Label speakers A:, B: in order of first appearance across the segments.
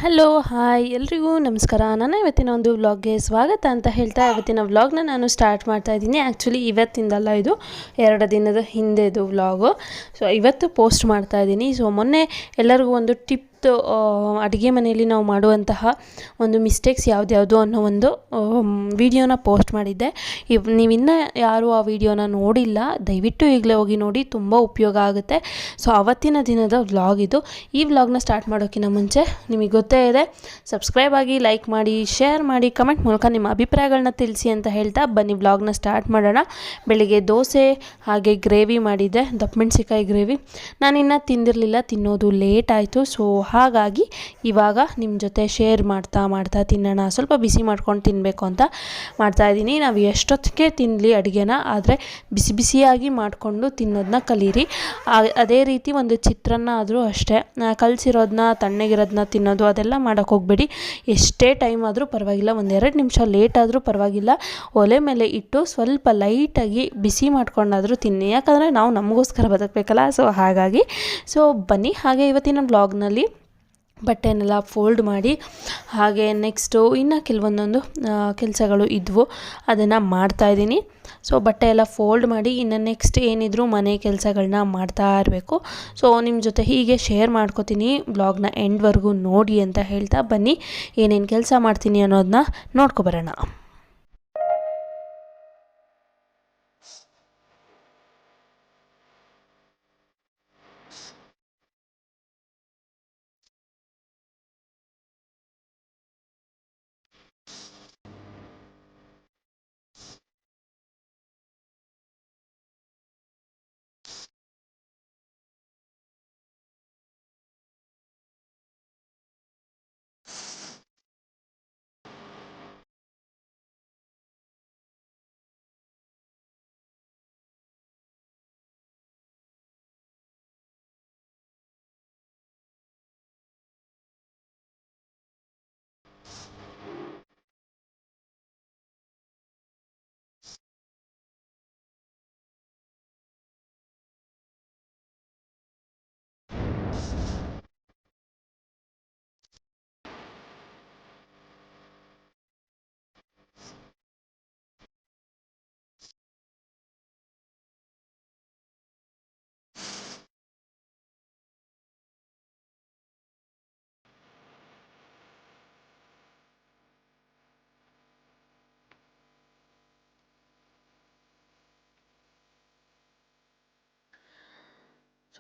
A: Hello hi ಎಲ್ರಿಗೂ ನಮಸ್ಕಾರ. ನನ್ನ ಇವತ್ತಿನ ಒಂದು ವ್ಲಾಗ್ಗೆ ಸ್ವಾಗತ ಅಂತ ಹೇಳ್ತಾ ಇವತ್ತಿನ ವ್ಲಾಗ್ನ ನಾನು ಸ್ಟಾರ್ಟ್ ಮಾಡ್ತಾ ಇದ್ದೀನಿ. ಆ್ಯಕ್ಚುಲಿ ಇವತ್ತಿಂದಲ್ಲ, ಇದು 2 ದಿನದ ಹಿಂದೆದು ವ್ಲಾಗು. ಸೊ ಇವತ್ತು ಪೋಸ್ಟ್ ಮಾಡ್ತಾ ಇದ್ದೀನಿ. ಸೊ ಮೊನ್ನೆ ಎಲ್ಲರಿಗೂ ಒಂದು ಟಿಪ್ ಅಡುಗೆ ಮನೆಯಲ್ಲಿ ನಾವು ಮಾಡುವಂತಹ ಒಂದು ಮಿಸ್ಟೇಕ್ಸ್ ಯಾವ್ದ್ಯಾವುದು ಅನ್ನೋ ಒಂದು ವಿಡಿಯೋನ ಪೋಸ್ಟ್ ಮಾಡಿದ್ದೆ. ನೀವಿನ್ನೂ ಯಾರು ಆ ವಿಡಿಯೋನ ನೋಡಿಲ್ಲ, ದಯವಿಟ್ಟು ಈಗಲೇ ಹೋಗಿ ನೋಡಿ, ತುಂಬ ಉಪಯೋಗ ಆಗುತ್ತೆ. ಸೊ ಅವತ್ತಿನ ದಿನದ ವ್ಲಾಗ್ ಇದು. ಈ ವ್ಲಾಗ್ನ ಸ್ಟಾರ್ಟ್ ಮಾಡೋಕ್ಕಿಂತ ಮುಂಚೆ ನಿಮಗೆ ಗೊತ್ತೇ ಇದೆ, ಸಬ್ಸ್ಕ್ರೈಬ್ ಆಗಿ, ಲೈಕ್ ಮಾಡಿ, ಶೇರ್ ಮಾಡಿ, ಕಮೆಂಟ್ ಮೂಲಕ ನಿಮ್ಮ ಅಭಿಪ್ರಾಯಗಳನ್ನ ತಿಳಿಸಿ ಅಂತ ಹೇಳ್ತಾ ಬನ್ನಿ ವ್ಲಾಗ್ನ ಸ್ಟಾರ್ಟ್ ಮಾಡೋಣ. ಬೆಳಿಗ್ಗೆ ದೋಸೆ ಹಾಗೆ ಗ್ರೇವಿ ಮಾಡಿದ್ದೆ, ದಪ್ಪ ಮೆಣಸಿಕಾಯಿ ಗ್ರೇವಿ. ನಾನಿನ್ನು ತಿಂದಿರಲಿಲ್ಲ, ತಿನ್ನೋದು ಲೇಟ್ ಆಯಿತು. ಸೊ ಹಾಗಾಗಿ ಇವಾಗ ನಿಮ್ಮ ಜೊತೆ ಶೇರ್ ಮಾಡ್ತಾ ತಿನ್ನೋಣ, ಸ್ವಲ್ಪ ಬಿಸಿ ಮಾಡ್ಕೊಂಡು ತಿನ್ನಬೇಕು ಅಂತ ಮಾಡ್ತಾಯಿದ್ದೀನಿ. ನಾವು ಎಷ್ಟೊತ್ತಿಗೆ ತಿನ್ನಲಿ ಅಡುಗೆನ, ಆದರೆ ಬಿಸಿ ಬಿಸಿಯಾಗಿ ಮಾಡಿಕೊಂಡು ತಿನ್ನೋದನ್ನ ಕಲೀರಿ. ಅದೇ ರೀತಿ ಒಂದು ಚಿತ್ರಾನ್ನ ಆದರೂ ಅಷ್ಟೇ, ಕಲಸಿರೋದನ್ನ ತಣ್ಣಗಿರೋದನ್ನ ತಿನ್ನೋದು ಅದೆಲ್ಲ ಮಾಡೋಕ್ಕೆ ಹೋಗಬೇಡಿ. ಎಷ್ಟೇ ಟೈಮ್ ಆದರೂ ಪರವಾಗಿಲ್ಲ, 1-2 ನಿಮಿಷ ಲೇಟ್ ಆದರೂ ಪರವಾಗಿಲ್ಲ, ಒಲೆ ಮೇಲೆ ಇಟ್ಟು ಸ್ವಲ್ಪ ಲೈಟಾಗಿ ಬಿಸಿ ಮಾಡ್ಕೊಂಡಾದರೂ ತಿನ್ನಿ. ಯಾಕಂದರೆ ನಾವು ನಮಗೋಸ್ಕರ ಬದುಕಬೇಕಲ್ಲ. ಸೊ ಹಾಗಾಗಿ ಬನ್ನಿ. ಹಾಗೆ ಇವತ್ತಿನ ವ್ಲಾಗ್ನಲ್ಲಿ ಬಟ್ಟೆನೆಲ್ಲ ಫೋಲ್ಡ್ ಮಾಡಿ, ಹಾಗೆ ನೆಕ್ಸ್ಟು ಇನ್ನು ಕೆಲವೊಂದೊಂದು ಕೆಲಸಗಳು ಇದ್ವು, ಅದನ್ನು ಮಾಡ್ತಾಯಿದ್ದೀನಿ. ಸೊ ಬಟ್ಟೆ ಎಲ್ಲ ಫೋಲ್ಡ್ ಮಾಡಿ ಇನ್ನು ನೆಕ್ಸ್ಟ್ ಏನಿದ್ರು ಮನೆ ಕೆಲಸಗಳನ್ನ ಮಾಡ್ತಾ ಇರಬೇಕು. ಸೊ ನಿಮ್ಮ ಜೊತೆ ಹೀಗೆ ಶೇರ್ ಮಾಡ್ಕೋತೀನಿ, ಬ್ಲಾಗ್ನ ಎಂಡ್ವರೆಗೂ ನೋಡಿ ಅಂತ ಹೇಳ್ತಾ ಬನ್ನಿ ಏನೇನು ಕೆಲಸ ಮಾಡ್ತೀನಿ ಅನ್ನೋದನ್ನ ನೋಡ್ಕೊಬರೋಣ.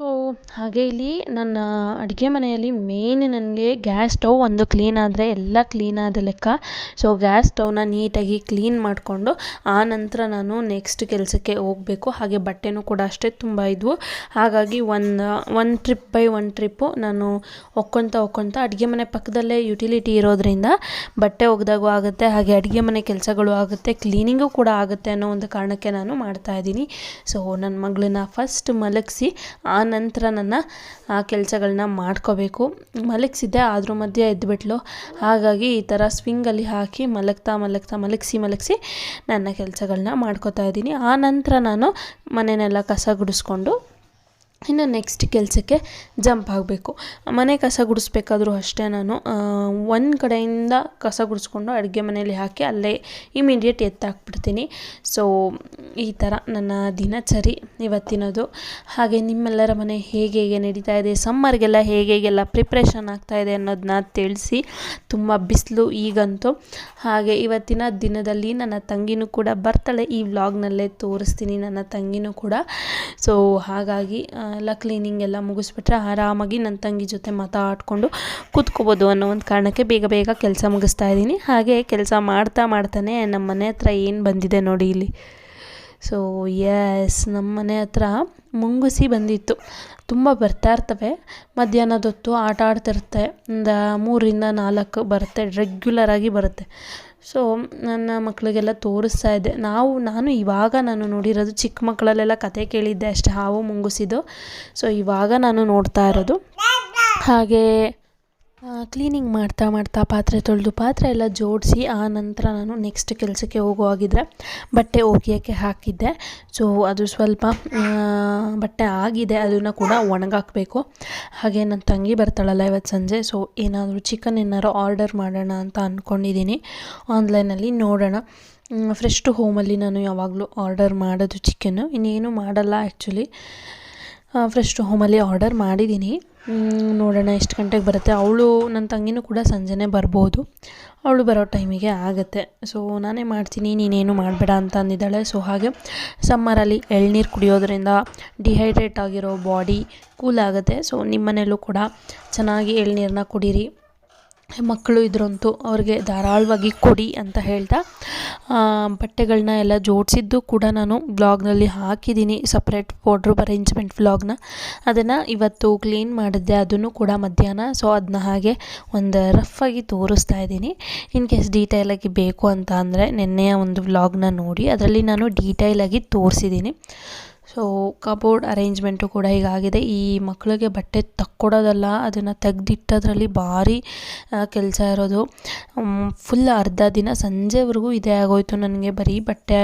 A: ಸೊ ಹಾಗೆ ಇಲ್ಲಿ ನನ್ನ ಅಡುಗೆ ಮನೆಯಲ್ಲಿ ಮೇನ್ ನನಗೆ ಗ್ಯಾಸ್ ಸ್ಟವ್ ಒಂದು ಕ್ಲೀನ್ ಆದರೆ ಎಲ್ಲ ಕ್ಲೀನ್ ಆದ ಲೆಕ್ಕ. ಸೊ ಗ್ಯಾಸ್ ಸ್ಟವ್ನ ನೀಟಾಗಿ ಕ್ಲೀನ್ ಮಾಡಿಕೊಂಡು ಆ ನಂತರ ನಾನು ನೆಕ್ಸ್ಟ್ ಕೆಲಸಕ್ಕೆ ಹೋಗಬೇಕು. ಹಾಗೆ ಬಟ್ಟೆನೂ ಕೂಡ ಅಷ್ಟೇ ತುಂಬ ಇದ್ವು. ಹಾಗಾಗಿ one trip by one trip ನಾನು ಒಕ್ಕೊತ ಅಡುಗೆ ಮನೆ ಪಕ್ಕದಲ್ಲೇ ಯುಟಿಲಿಟಿ ಇರೋದ್ರಿಂದ ಬಟ್ಟೆ ಒಗೆದಾಗೂ ಆಗುತ್ತೆ, ಹಾಗೆ ಅಡುಗೆ ಮನೆ ಕೆಲಸಗಳು ಆಗುತ್ತೆ, ಕ್ಲೀನಿಂಗು ಕೂಡ ಆಗುತ್ತೆ ಅನ್ನೋ ಒಂದು ಕಾರಣಕ್ಕೆ ನಾನು ಮಾಡ್ತಾಯಿದ್ದೀನಿ. ಸೊ ನನ್ನ ಮಗಳನ್ನ ಫಸ್ಟ್ ಮಲಗಿಸಿ ಆ ನಂತರ ನನ್ನ ಆ ಕೆಲಸಗಳನ್ನ ಮಾಡ್ಕೋಬೇಕು. ಮಲಗಿಸಿದ್ದೆ, ಅದ್ರ ಮಧ್ಯೆ ಎದ್ದುಬಿಟ್ಲು. ಹಾಗಾಗಿ ಈ ಥರ ಸ್ವಿಂಗಲ್ಲಿ ಹಾಕಿ ಮಲಗಿಸಿ ನನ್ನ ಕೆಲಸಗಳನ್ನ ಮಾಡ್ಕೋತಾ ಇದ್ದೀನಿ. ಆ ನಂತರ ನಾನು ಮನೆಯನ್ನೆಲ್ಲ ಕಸ ಗುಡಿಸ್ಕೊಂಡು ಇನ್ನು ನೆಕ್ಸ್ಟ್ ಕೆಲಸಕ್ಕೆ ಜಂಪ್ ಆಗಬೇಕು. ಮನೆ ಕಸ ಗುಡಿಸ್ಬೇಕಾದ್ರೂ ಅಷ್ಟೇ, ನಾನು ಒಂದು ಕಡೆಯಿಂದ ಕಸ ಗುಡಿಸ್ಕೊಂಡು ಅಡುಗೆ ಮನೆಯಲ್ಲಿ ಹಾಕಿ ಅಲ್ಲೇ ಇಮಿಡಿಯೇಟ್ ಎತ್ತಾಕ್ಬಿಡ್ತೀನಿ. ಸೊ ಈ ಥರ ನನ್ನ ದಿನಚರಿ ಇವತ್ತಿನದು. ಹಾಗೆ ನಿಮ್ಮೆಲ್ಲರ ಮನೆ ಹೇಗೆ ನಡೀತಾ ಇದೆ, ಸಮ್ಮರ್ಗೆಲ್ಲ ಹೇಗೆಲ್ಲ ಪ್ರಿಪ್ರೇಷನ್ ಆಗ್ತಾಯಿದೆ ಅನ್ನೋದನ್ನ ತಿಳಿಸಿ. ತುಂಬ ಬಿಸಿಲು ಈಗಂತೂ. ಹಾಗೆ ಇವತ್ತಿನ ದಿನದಲ್ಲಿ ನನ್ನ ತಂಗಿನೂ ಕೂಡ ಬರ್ತಾಳೆ, ಈ ವ್ಲಾಗ್ನಲ್ಲೇ ತೋರಿಸ್ತೀನಿ ನನ್ನ ತಂಗಿನೂ ಕೂಡ. ಸೊ ಹಾಗಾಗಿ ಎಲ್ಲ ಕ್ಲೀನಿಂಗ್ ಎಲ್ಲ ಮುಗಿಸ್ಬಿಟ್ರೆ ಆರಾಮಾಗಿ ನನ್ನ ತಂಗಿ ಜೊತೆ ಮಾತಾಡಿಕೊಂಡು ಕೂತ್ಕೋಬೋದು ಅನ್ನೋ ಒಂದು ಕಾರಣಕ್ಕೆ ಬೇಗ ಕೆಲಸ ಮುಗಿಸ್ತಾ ಇದ್ದೀನಿ. ಹಾಗೆ ಕೆಲಸ ಮಾಡ್ತಾನೆ ನಮ್ಮ ಮನೆ ಹತ್ರ ಏನು ಬಂದಿದೆ ನೋಡಿ ಇಲ್ಲಿ. ಸೊ ಎಸ್, ನಮ್ಮ ಮನೆ ಹತ್ರ ಮುಂಗುಸಿ ಬಂದಿತ್ತು. ತುಂಬ ಬರ್ತಾ ಇರ್ತವೆ, ಮಧ್ಯಾಹ್ನದೊತ್ತು ಆಟ ಆಡ್ತಿರುತ್ತೆ. ಒಂದು 3-4 ಬರುತ್ತೆ, ರೆಗ್ಯುಲರಾಗಿ ಬರುತ್ತೆ. ಸೊ ನನ್ನ ಮಕ್ಕಳಿಗೆಲ್ಲ ತೋರಿಸ್ತಾ ಇದ್ದೆ. ನಾನು ಇವಾಗ ನೋಡಿರೋದು, ಚಿಕ್ಕ ಮಕ್ಕಳಲ್ಲೆಲ್ಲ ಕತೆ ಕೇಳಿದ್ದೆ ಅಷ್ಟೇ, ಹಾವು ಮುಂಗುಸಿದ್ದು. ಸೊ ಇವಾಗ ನಾನು ನೋಡ್ತಾ ಇರೋದು. ಕ್ಲೀನಿಂಗ್ ಮಾಡ್ತಾ ಮಾಡ್ತಾ ಪಾತ್ರೆ ತೊಳೆದು ಪಾತ್ರೆ ಎಲ್ಲ ಜೋಡಿಸಿ ಆ ನಂತರ ನಾನು ನೆಕ್ಸ್ಟ್ ಕೆಲಸಕ್ಕೆ ಹೋಗುವಾಗಿದ್ದರೆ ಬಟ್ಟೆ ಒಗೆಯೋಕ್ಕೆ ಹಾಕಿದ್ದೆ. ಸೊ ಅದು ಸ್ವಲ್ಪ ಬಟ್ಟೆ ಆಗಿದೆ, ಅದನ್ನು ಕೂಡ ಒಣಗಾಕಬೇಕು. ಹಾಗೆ ನನ್ನ ತಂಗಿ ಬರ್ತಾಳಲ್ಲ ಇವತ್ತು ಸಂಜೆ, ಸೊ ಏನಾದರೂ ಚಿಕನ್ ಏನಾದ್ರು ಆರ್ಡರ್ ಮಾಡೋಣ ಅಂತ ಅಂದ್ಕೊಂಡಿದ್ದೀನಿ. ಆನ್ಲೈನಲ್ಲಿ ನೋಡೋಣ. ಫ್ರೆಶ್ ಟು ಹೋಮಲ್ಲಿ ನಾನು ಯಾವಾಗಲೂ ಆರ್ಡರ್ ಮಾಡೋದು ಚಿಕನ್ನು, ಇನ್ನೇನು ಮಾಡಲ್ಲ ಆ್ಯಕ್ಚುಲಿ. ಫ್ರೆಶ್ ಟು ಹೋಮಲ್ಲಿ ಆರ್ಡರ್ ಮಾಡಿದ್ದೀನಿ. ನೋಡೋಣ ಎಷ್ಟು ಗಂಟೆಗೆ ಬರುತ್ತೆ. ಅವಳು ನನ್ನ ತಂಗಿನೂ ಕೂಡ ಸಂಜೆನೇ ಬರ್ಬೋದು, ಅವಳು ಬರೋ ಟೈಮಿಗೆ ಆಗುತ್ತೆ. ಸೊ ನಾನೇ ಮಾಡ್ತೀನಿ, ನೀನೇನು ಮಾಡಬೇಡ ಅಂತ ಅಂದಿದ್ದಾಳೆ. ಸೊ ಹಾಗೆ ಸಮ್ಮರಲ್ಲಿ ಎಳ್ನೀರು ಕುಡಿಯೋದ್ರಿಂದ ಡಿಹೈಡ್ರೇಟ್ ಆಗಿರೋ ಬಾಡಿ ಕೂಲ್ ಆಗುತ್ತೆ. ಸೊ ನಿಮ್ಮನೇಲೂ ಕೂಡ ಚೆನ್ನಾಗಿ ಎಳ್ನೀರನ್ನ ಕುಡೀರಿ. ಮಕ್ಕಳು ಇದ್ರಂತೂ ಅವ್ರಿಗೆ ಧಾರಾಳವಾಗಿ ಕೊಡಿ ಅಂತ ಹೇಳ್ತಾ ಬಟ್ಟೆಗಳನ್ನ ಎಲ್ಲ ಜೋಡಿಸಿದ್ದು ಕೂಡ ನಾನು ಬ್ಲಾಗ್ನಲ್ಲಿ ಹಾಕಿದ್ದೀನಿ, ಸಪ್ರೇಟ್ ವಾರ್ಡ್ರೋಬ್ ಅರೇಂಜ್ಮೆಂಟ್ ವ್ಲಾಗ್ನ. ಅದನ್ನು ಇವತ್ತು ಕ್ಲೀನ್ ಮಾಡಿದ್ದೆ, ಅದನ್ನು ಕೂಡ ಮಧ್ಯಾಹ್ನ. ಸೊ ಅದನ್ನ ಹಾಗೆ ಒಂದು ರಫಾಗಿ ತೋರಿಸ್ತಾ ಇದ್ದೀನಿ. ಇನ್ ಕೇಸ್ ಡೀಟೇಲಾಗಿ ಬೇಕು ಅಂತ ಅಂದರೆ ನಿನ್ನೆಯ ಒಂದು ವ್ಲಾಗ್ನ ನೋಡಿ, ಅದರಲ್ಲಿ ನಾನು ಡೀಟೇಲಾಗಿ ತೋರಿಸಿದ್ದೀನಿ. ಸೊ ಕಬೋರ್ಡ್ ಅರೇಂಜ್ಮೆಂಟು ಕೂಡ ಹೀಗಾಗಿದೆ. ಈ ಮಕ್ಕಳಿಗೆ ಬಟ್ಟೆ ತಕ್ಕೊಡೋದಲ್ಲ, ಅದನ್ನು ತೆಗೆದಿಟ್ಟೋದ್ರಲ್ಲಿ ಭಾರಿ ಕೆಲಸ ಇರೋದು. ಫುಲ್ ಅರ್ಧ ದಿನ ಸಂಜೆವರೆಗೂ ಇದೇ ಆಗೋಯ್ತು ನನಗೆ. ಬರೀ ಬಟ್ಟೆ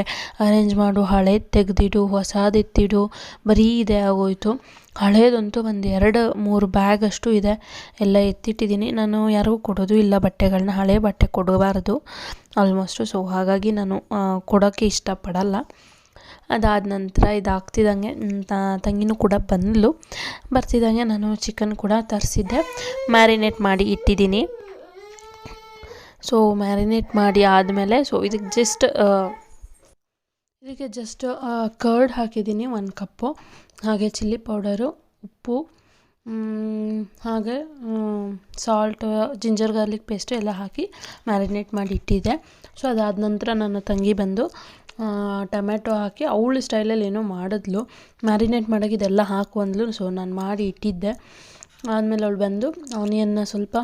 A: ಅರೇಂಜ್ ಮಾಡು, ಹಳೇದು ತೆಗೆದಿಡು, ಹೊಸದು ಎತ್ತಿಡು, ಬರೀ ಇದೇ ಆಗೋಯ್ತು. ಹಳೇದಂತೂ ಒಂದು 2-3 ಬ್ಯಾಗ್ ಅಷ್ಟು ಇದೆ, ಎಲ್ಲ ಎತ್ತಿಟ್ಟಿದ್ದೀನಿ. ನಾನು ಯಾರಿಗೂ ಕೊಡೋದು ಇಲ್ಲ ಬಟ್ಟೆಗಳನ್ನ, ಹಳೆ ಬಟ್ಟೆ ಕೊಡಬಾರ್ದು ಆಲ್ಮೋಸ್ಟು. ಸೊ ಹಾಗಾಗಿ ನಾನು ಕೊಡೋಕ್ಕೆ ಇಷ್ಟಪಡಲ್ಲ. ಅದಾದ ನಂತರ ಇದಾಗ್ತಿದ್ದಂಗೆ ತಂಗಿನೂ ಕೂಡ ಬಂದಳು. ಬರ್ತಿದ್ದಂಗೆ ನಾನು ಚಿಕನ್ ಕೂಡ ತರಿಸಿದ್ದೆ, ಮ್ಯಾರಿನೇಟ್ ಮಾಡಿ ಇಟ್ಟಿದ್ದೀನಿ. ಸೊ ಮ್ಯಾರಿನೇಟ್ ಮಾಡಿ ಆದಮೇಲೆ ಸೊ ಇದಕ್ಕೆ ಜಸ್ಟ್ ಕರ್ಡ್ ಹಾಕಿದ್ದೀನಿ 1 ಕಪ್ಪು, ಹಾಗೆ ಚಿಲ್ಲಿ ಪೌಡರು, ಉಪ್ಪು, ಹಾಗೆ ಸಾಲ್ಟ್, ಜಿಂಜರ್ ಗಾರ್ಲಿಕ್ ಪೇಸ್ಟು ಎಲ್ಲ ಹಾಕಿ ಮ್ಯಾರಿನೇಟ್ ಮಾಡಿ ಇಟ್ಟಿದ್ದೆ. ಸೊ ಅದಾದ ನಂತರ ನನ್ನ ತಂಗಿ ಬಂದು ಟೊಮೆಟೊ ಹಾಕಿ ಅವಳು ಸ್ಟೈಲಲ್ಲಿ ಏನೋ ಮಾಡಿದ್ಲು, ಮ್ಯಾರಿನೇಟ್ ಮಾಡೋಕೆ ಇದೆಲ್ಲ ಹಾಕು ಅಂದ್ಲು. ಸೊ ನಾನು ಮಾಡಿ ಇಟ್ಟಿದ್ದೆ. ಆದಮೇಲೆ ಅವಳು ಬಂದು ಆನಿಯನ್ನ ಸ್ವಲ್ಪ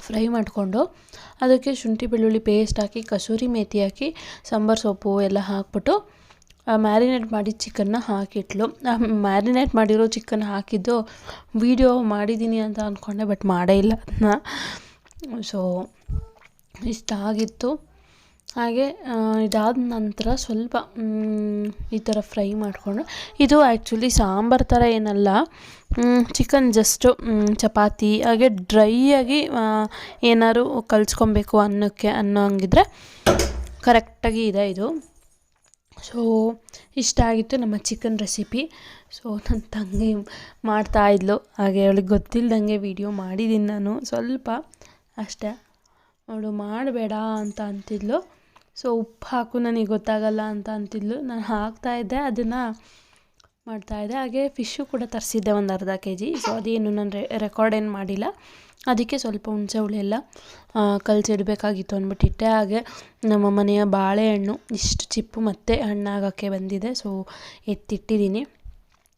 A: ಫ್ರೈ ಮಾಡಿಕೊಂಡು ಅದಕ್ಕೆ ಶುಂಠಿ ಬೆಳ್ಳುಳ್ಳಿ ಪೇಸ್ಟ್ ಹಾಕಿ, ಕಸೂರಿ ಮೇಥಿ ಹಾಕಿ, ಸಾಂಬಾರು ಸೊಪ್ಪು ಎಲ್ಲ ಹಾಕ್ಬಿಟ್ಟು ಮ್ಯಾರಿನೇಟ್ ಮಾಡಿದ ಚಿಕನ್ನ ಹಾಕಿಟ್ಲು. ಮ್ಯಾರಿನೇಟ್ ಮಾಡಿರೋ ಚಿಕನ್ ಹಾಕಿದ್ದು ವೀಡಿಯೋ ಮಾಡಿದ್ದೀನಿ ಅಂತ ಅಂದ್ಕೊಂಡೆ, ಬಟ್ ಮಾಡೇ ಇಲ್ಲ ಅದನ್ನ. ಸೊ ಇಷ್ಟ ಆಗಿತ್ತು. ಹಾಗೆ ಇದಾದ ನಂತರ ಸ್ವಲ್ಪ ಈ ಥರ ಫ್ರೈ ಮಾಡಿಕೊಂಡು, ಇದು ಆ್ಯಕ್ಚುಲಿ ಸಾಂಬಾರು ಥರ ಏನಲ್ಲ, ಚಿಕನ್ ಜಸ್ಟು ಚಪಾತಿ ಹಾಗೆ ಡ್ರೈಯಾಗಿ ಏನಾದ್ರು ಕಲಿಸ್ಕೊಬೇಕು ಅನ್ನೋಕ್ಕೆ ಅನ್ನೋ ಹಂಗಿದ್ರೆ ಕರೆಕ್ಟಾಗಿ ಇದೆ ಇದು. ಸೊ ಇಷ್ಟ ಆಗಿತ್ತು ನಮ್ಮ ಚಿಕನ್ ರೆಸಿಪಿ. ಸೊ ನನ್ನ ತಂಗಿ ಮಾಡ್ತಾಯಿದ್ಲು, ಹಾಗೆ ಅವಳಿಗೆ ಗೊತ್ತಿಲ್ಲದಂಗೆ ವೀಡಿಯೋ ಮಾಡಿದ್ದೀನಿ ನಾನು ಸ್ವಲ್ಪ ಅಷ್ಟೇ. ಅವಳು ಮಾಡಬೇಡ ಅಂತ ಅಂತಿದ್ಲು. ಸೊ ಉಪ್ಪು ಹಾಕು, ನನಗೆ ಗೊತ್ತಾಗಲ್ಲ ಅಂತ ಅಂತಿದ್ಲು. ನಾನು ಹಾಕ್ತಾಯಿದ್ದೆ, ಅದನ್ನು ಮಾಡ್ತಾಯಿದ್ದೆ. ಹಾಗೆ ಫಿಶ್ಶು ಕೂಡ ತರಿಸಿದ್ದೆ ಒಂದು ಅರ್ಧ kg. ಸೊ ಅದೇನು ನಾನು ರೆಕಾರ್ಡ್ ಏನು ಮಾಡಿಲ್ಲ, ಅದಕ್ಕೆ ಸ್ವಲ್ಪ ಹುಣಸೆ ಹುಳಿ ಎಲ್ಲ ಕಲಸಿಡಬೇಕಾಗಿತ್ತು ಅಂದ್ಬಿಟ್ಟಿಟ್ಟೆ. ಹಾಗೆ ನಮ್ಮ ಮನೆಯ ಬಾಳೆಹಣ್ಣು ಇಷ್ಟು ಚಿಪ್ಪು ಮತ್ತೆ ಹಣ್ಣಾಗೋಕ್ಕೆ ಬಂದಿದೆ. ಸೊ ಎತ್ತಿಟ್ಟಿದ್ದೀನಿ.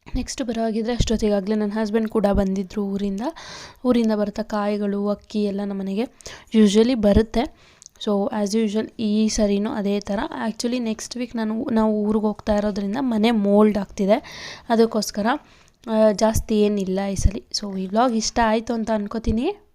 A: ನೆಕ್ಸ್ಟ್ ಬರೋವಾಗಿದ್ದರೆ ಅಷ್ಟೊತ್ತಿಗಾಗಲೇ ನನ್ನ ಹಸ್ಬೆಂಡ್ ಕೂಡ ಬಂದಿದ್ದರು ಊರಿಂದ ಬರ್ತಾ ಕಾಯಿಗಳು, ಅಕ್ಕಿ ಎಲ್ಲ ನಮ್ಮ ಮನೆಗೆ ಯೂಶ್ವಲಿ ಬರುತ್ತೆ. ಸೊ ಆ್ಯಸ್ ಯೂಶ್ವಲ್ ಈ ಸರಿನೂ ಅದೇ ಥರ. ಆ್ಯಕ್ಚುಲಿ ನೆಕ್ಸ್ಟ್ ವೀಕ್ ನಾವು ಊರಿಗೆ ಹೋಗ್ತಾ ಇರೋದ್ರಿಂದ ಮನೆ ಮೋಲ್ಡ್ ಆಗ್ತಿದೆ, ಅದಕ್ಕೋಸ್ಕರ ಜಾಸ್ತಿ ಏನಿಲ್ಲ ಈ ಸಲ. ಸೊ ಈ ವ್ಲಾಗ್ ಇಷ್ಟ ಆಯಿತು ಅಂತ ಅನ್ಕೋತೀನಿ.